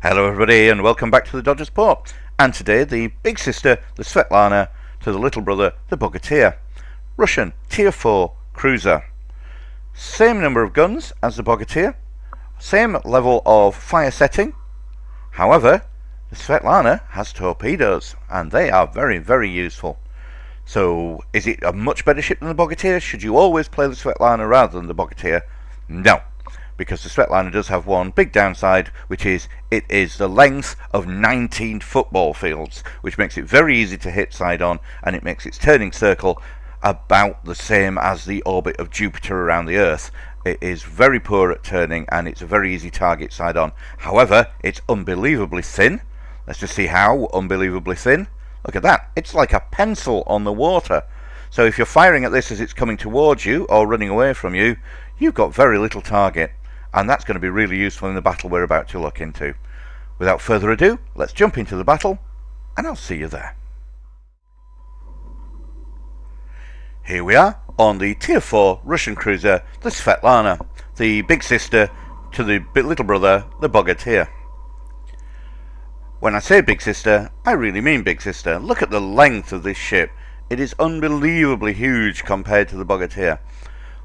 Hello everybody and welcome back to the Dodgers Port. And today the big sister, the Svietlana, to the little brother, the Bogatyr. Russian Tier 4 cruiser. Same number of guns as the Bogatyr, same level of fire setting. However, the Svietlana has torpedoes and they are very useful. So is it a much better ship than the Bogatyr? Should you always play the Svietlana rather than the Bogatyr? No. Because the Svietlana does have one big downside, which is it is the length of 19 football fields, which makes it very easy to hit side on, and it makes its turning circle about the same as the orbit of Jupiter around the Earth. It is very poor at turning, and it's a very easy target side on. However, it's unbelievably thin. Let's just see how unbelievably thin. Look at that. It's like a pencil on the water. So if you're firing at this as it's coming towards you or running away from you, you've got very little target. And that's going to be really useful in the battle we're about to look into. Without further ado, let's jump into the battle, and I'll see you there. Here we are on the Tier 4 Russian cruiser, the Svietlana, the big sister to the little brother, the Bogatyr. When I say big sister, I really mean big sister. Look at the length of this ship. It is unbelievably huge compared to the Bogatyr.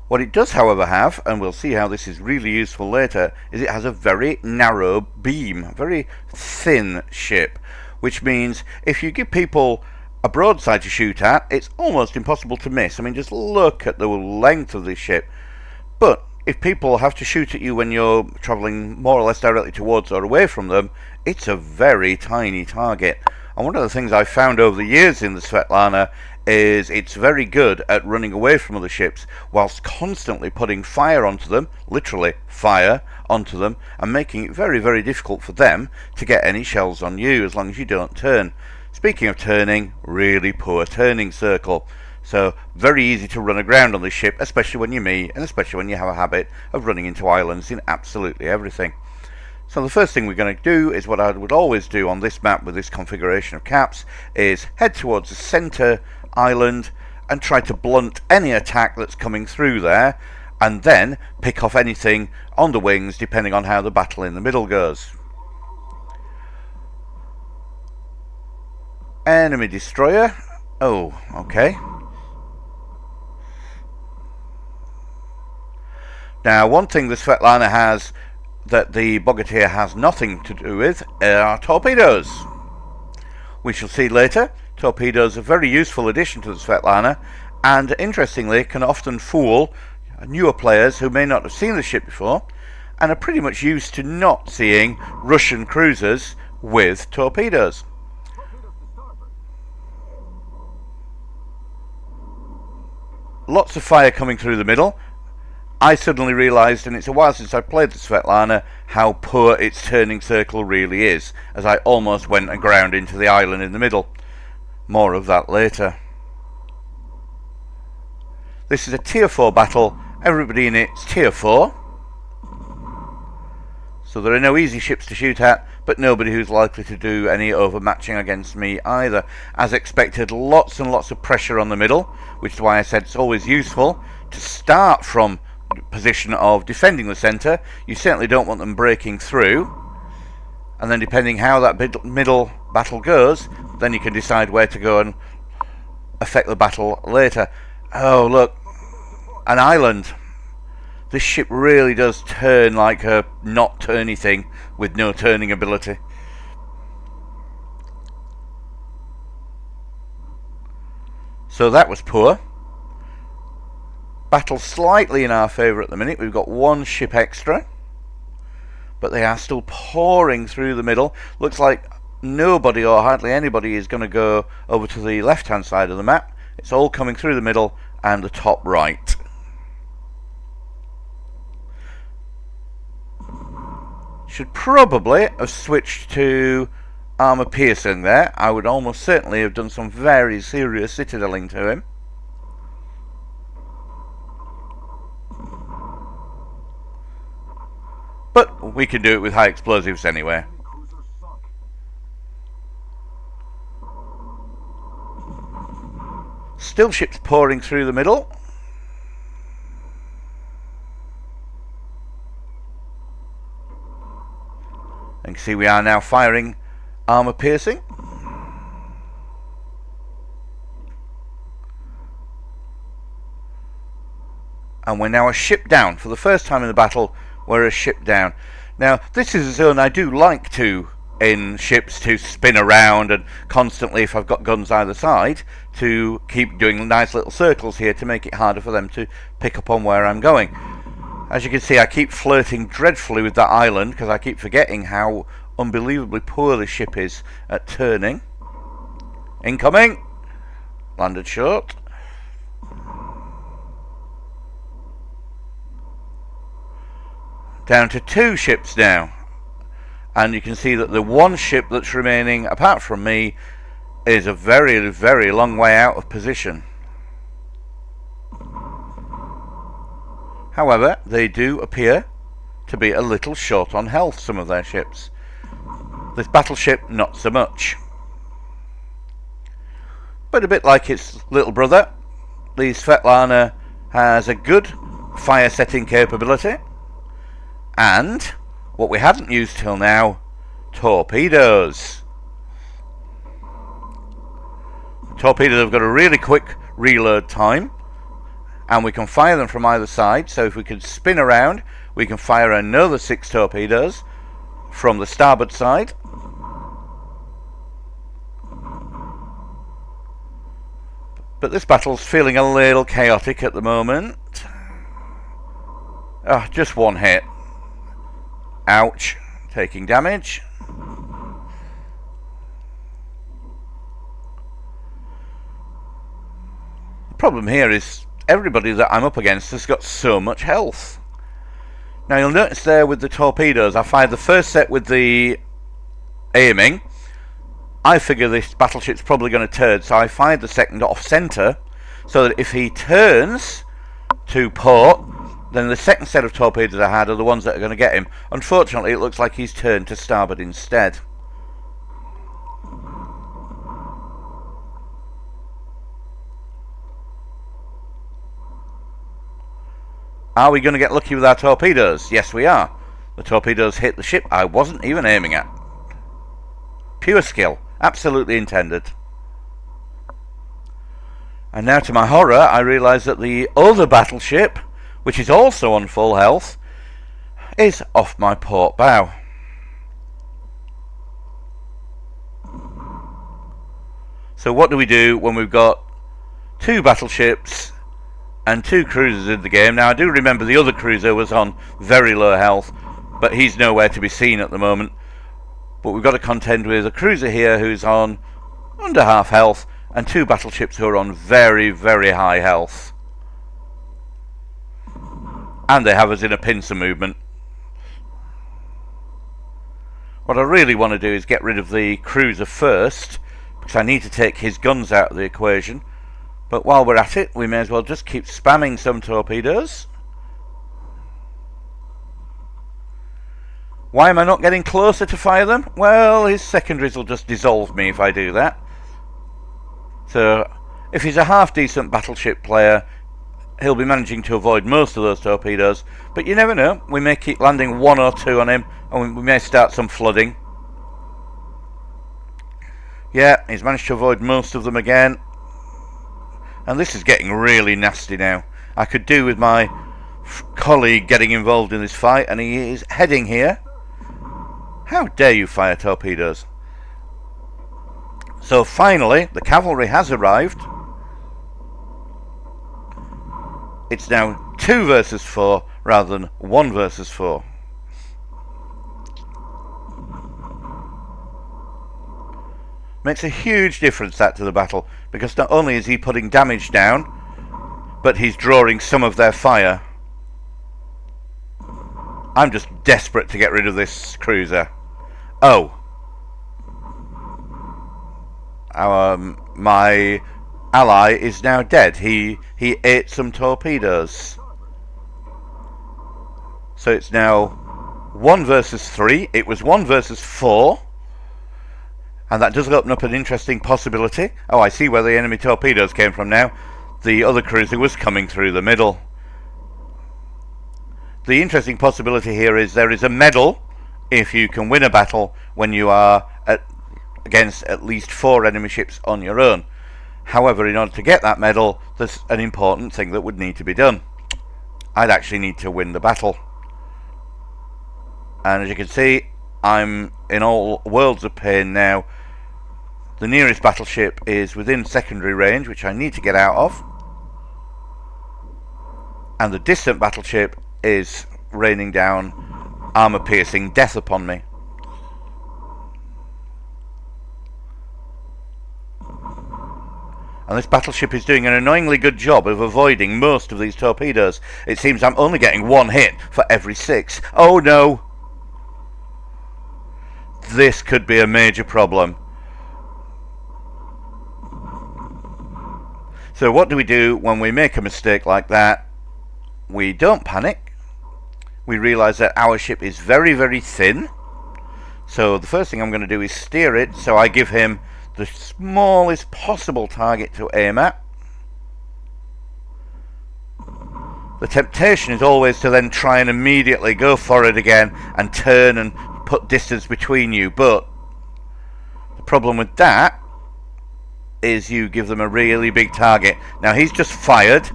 What it does, however, have, and we'll see how this is really useful later, is it has a very narrow beam, very thin ship, which means if you give people a broadside to shoot at, it's almost impossible to miss. I mean, just look at the length of this ship. But if people have to shoot at you when you're travelling more or less directly towards or away from them, it's a very tiny target. And one of the things I've found over the years in the Svietlana is it's very good at running away from other ships whilst constantly putting fire onto them, literally fire onto them, and making it very difficult for them to get any shells on you as long as you don't turn. Speaking of turning, really poor turning circle. So very easy to run aground on this ship, especially when you're me, and especially when you have a habit of running into islands in absolutely everything. So the first thing we're going to do is what I would always do on this map with this configuration of caps, is head towards the centre island and try to blunt any attack that's coming through there, and then pick off anything on the wings depending on how the battle in the middle goes. Enemy destroyer. Oh, okay. Now, one thing the Svietlana has that the Bogatyr has nothing to do with are torpedoes. We shall see later. Torpedoes are a very useful addition to the Svietlana, and interestingly can often fool newer players who may not have seen the ship before and are pretty much used to not seeing Russian cruisers with torpedoes. Lots of fire coming through the middle. I suddenly realised, and it's a while since I played the Svietlana, how poor its turning circle really is, as I almost went aground into the island in the middle. More of that later. This is a Tier 4 battle. Everybody in it's Tier 4. So there are no easy ships to shoot at, but nobody who's likely to do any overmatching against me either. As expected, lots and lots of pressure on the middle, which is why I said it's always useful to start from position of defending the centre. You certainly don't want them breaking through, and then depending how that middle battle goes, then you can decide where to go and affect the battle later. Oh look, an island. This ship really does turn like a not turny thing with no turning ability. So that was poor. Battle slightly in our favour at the minute. We've got one ship extra, but they are still pouring through the middle. Looks like nobody or hardly anybody is going to go over to the left hand side of the map. It's all coming through the middle and the top right. Should probably have switched to armour piercing there. I would almost certainly have done some very serious citadeling to him. But we can do it with high explosives anyway. Still ships pouring through the middle. And you can see we are now firing armour piercing. And we're now a ship down. For the first time in the battle, we're a ship down. Now, this is a zone I do like to, in ships, to spin around and constantly, if I've got guns either side, to keep doing nice little circles here to make it harder for them to pick up on where I'm going. As you can see, I keep flirting dreadfully with that island because I keep forgetting how unbelievably poor the ship is at turning. Incoming! Landed short. Down to 2 ships now. And you can see that the one ship that's remaining, apart from me, is a very, very long way out of position. However, they do appear to be a little short on health, some of their ships. This battleship, not so much. But a bit like its little brother, the Svietlana has a good fire setting capability. And, what we hadn't used till now, torpedoes. Torpedoes have got a really quick reload time, and we can fire them from either side. So if we can spin around, we can fire another 6 torpedoes from the starboard side. But this battle's feeling a little chaotic at the moment. Oh, just one hit. Ouch, taking damage. The problem here is everybody that I'm up against has got so much health. Now you'll notice there with the torpedoes, I fired the first set with the aiming. I figure this battleship's probably going to turn, so I fired the second off centre, so that if he turns to port, then the second set of torpedoes I had are the ones that are going to get him. Unfortunately, it looks like he's turned to starboard instead. Are we going to get lucky with our torpedoes? Yes, we are. The torpedoes hit the ship I wasn't even aiming at. Pure skill. Absolutely intended. And now, to my horror, I realise that the other battleship, which is also on full health, is off my port bow. So what do we do when we've got 2 battleships and 2 cruisers in the game? Now I do remember the other cruiser was on very low health, but he's nowhere to be seen at the moment. But we've got to contend with a cruiser here who's on under half health, and 2 battleships who are on very, very high health. And they have us in a pincer movement. What I really want to do is get rid of the cruiser first, because I need to take his guns out of the equation. But while we're at it, we may as well just keep spamming some torpedoes. Why am I not getting closer to fire them? Well, his secondaries will just dissolve me if I do that. So, if he's a half decent battleship player, he'll be managing to avoid most of those torpedoes, but you never know. We may keep landing 1 or 2 on him, and we may start some flooding. Yeah, he's managed to avoid most of them again. And this is getting really nasty now. I could do with my colleague getting involved in this fight, and he is heading here. How dare you fire torpedoes? So finally, the cavalry has arrived. It's now 2 versus 4 rather than 1 versus 4. Makes a huge difference, that, to the battle, because not only is he putting damage down, but he's drawing some of their fire. I'm just desperate to get rid of this cruiser. Oh. My ally is now dead. He ate some torpedoes. So it's now 1 versus 3. It was 1 versus 4. And that does open up an interesting possibility. Oh, I see where the enemy torpedoes came from now. The other cruiser was coming through the middle. The interesting possibility here is there is a medal if you can win a battle when you are against at least 4 enemy ships on your own. However, in order to get that medal, there's an important thing that would need to be done. I'd actually need to win the battle. And as you can see, I'm in all worlds of pain now. The nearest battleship is within secondary range, which I need to get out of. And the distant battleship is raining down armor-piercing death upon me. And this battleship is doing an annoyingly good job of avoiding most of these torpedoes. It seems I'm only getting 1 hit for every 6. Oh no! This could be a major problem. So what do we do when we make a mistake like that? We don't panic. We realise that our ship is very, very thin. So the first thing I'm going to do is steer it so I give him the smallest possible target to aim at. The temptation is always to then try and immediately go for it again and turn and put distance between you, but the problem with that is you give them a really big target. Now he's just fired,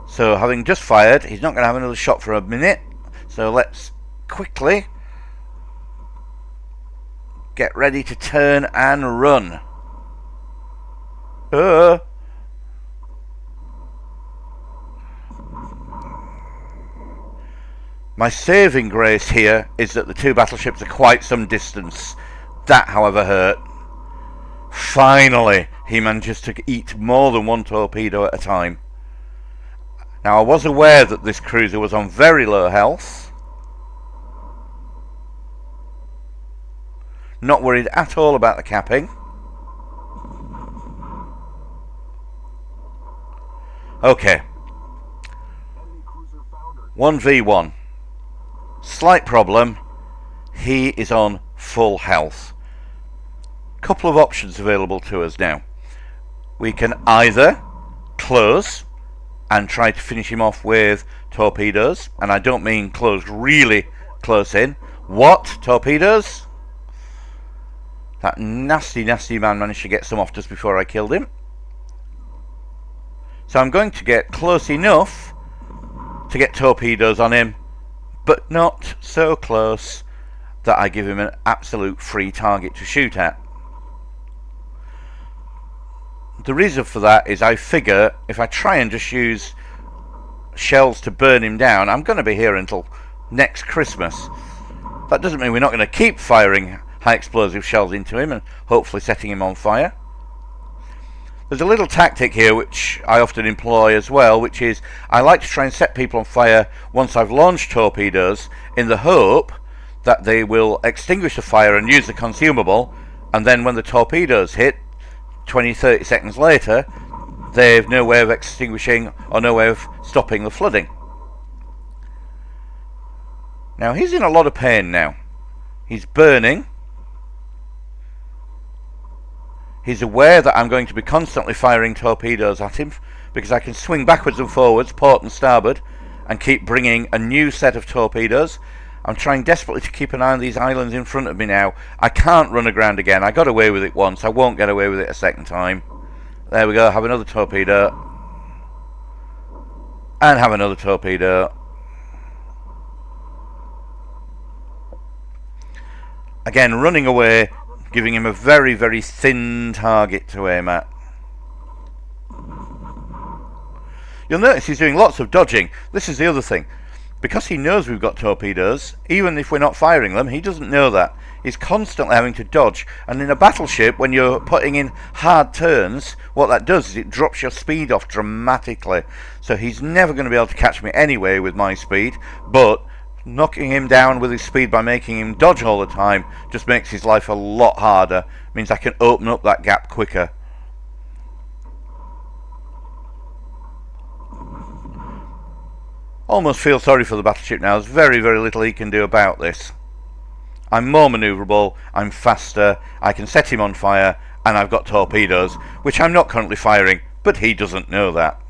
so having just fired, he's not going to have another shot for a minute, so let's quickly get ready to turn and run. My saving grace here is that the 2 battleships are quite some distance. That, however, hurt. Finally, he manages to eat more than 1 torpedo at a time. Now, I was aware that this cruiser was on very low health. Not worried at all about the capping. Okay. 1v1. Slight problem. He is on full health. Couple of options available to us now. We can either close and try to finish him off with torpedoes, and I don't mean close really close in. What? Torpedoes? That nasty man managed to get some off just before I killed him. So I'm going to get close enough to get torpedoes on him, but not so close that I give him an absolute free target to shoot at. The reason for that is I figure if I try and just use shells to burn him down, I'm going to be here until next Christmas. That doesn't mean we're not going to keep firing high explosive shells into him and hopefully setting him on fire. There's a little tactic here which I often employ as well, which is I like to try and set people on fire once I've launched torpedoes in the hope that they will extinguish the fire and use the consumable, and then when the torpedoes hit 20-30 seconds later, they've no way of extinguishing or no way of stopping the flooding. Now he's in a lot of pain now. He's burning. He's aware that I'm going to be constantly firing torpedoes at him because I can swing backwards and forwards, port and starboard, and keep bringing a new set of torpedoes. I'm trying desperately to keep an eye on these islands in front of me now. I can't run aground again. I got away with it once. I won't get away with it a second time. There we go. Have another torpedo. And have another torpedo. Again, running away, giving him a very, very thin target to aim at. You'll notice he's doing lots of dodging. This is the other thing. Because he knows we've got torpedoes, even if we're not firing them, he doesn't know that. He's constantly having to dodge. And in a battleship, when you're putting in hard turns, what that does is it drops your speed off dramatically. So he's never going to be able to catch me anyway with my speed, but knocking him down with his speed by making him dodge all the time just makes his life a lot harder. Means I can open up that gap quicker. Almost feel sorry for the battleship now. There's very, very little he can do about this. I'm more manoeuvrable, I'm faster, I can set him on fire, and I've got torpedoes, which I'm not currently firing, but he doesn't know that.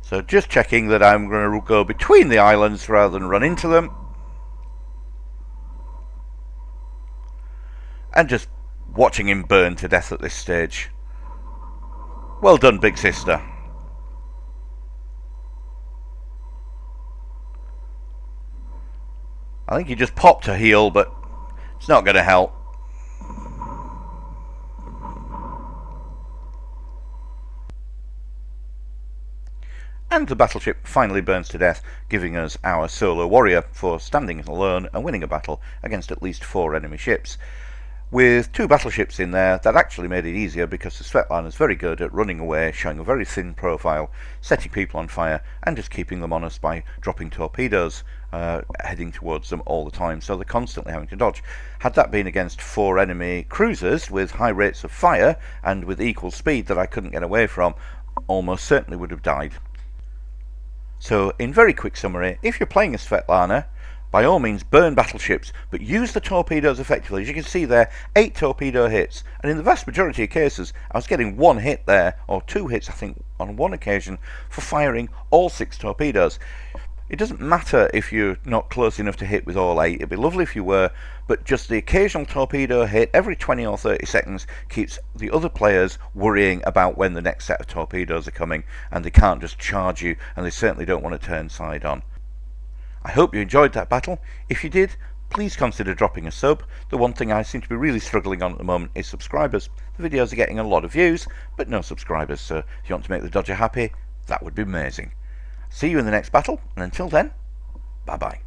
So just checking that I'm going to go between the islands rather than run into them. And just watching him burn to death at this stage. Well done, big sister. I think he just popped a heal, but it's not going to help. And the battleship finally burns to death, giving us our solo warrior for standing alone and winning a battle against at least 4 enemy ships. With 2 battleships in there, that actually made it easier because the Svietlana is very good at running away, showing a very thin profile, setting people on fire, and just keeping them honest by dropping torpedoes, heading towards them all the time, so they're constantly having to dodge. Had that been against 4 enemy cruisers with high rates of fire and with equal speed that I couldn't get away from, almost certainly would have died. So, in very quick summary, if you're playing a Svietlana, by all means burn battleships, but use the torpedoes effectively. As you can see there, 8 torpedo hits, and in the vast majority of cases I was getting 1 hit there, or 2 hits I think on one occasion, for firing all 6 torpedoes. It doesn't matter if you're not close enough to hit with all 8, it'd be lovely if you were, but just the occasional torpedo hit every 20 or 30 seconds keeps the other players worrying about when the next set of torpedoes are coming, and they can't just charge you, and they certainly don't want to turn side on. I hope you enjoyed that battle. If you did, please consider dropping a sub. The one thing I seem to be really struggling on at the moment is subscribers. The videos are getting a lot of views, but no subscribers, so if you want to make the Dodger happy, that would be amazing. See you in the next battle, and until then, bye bye.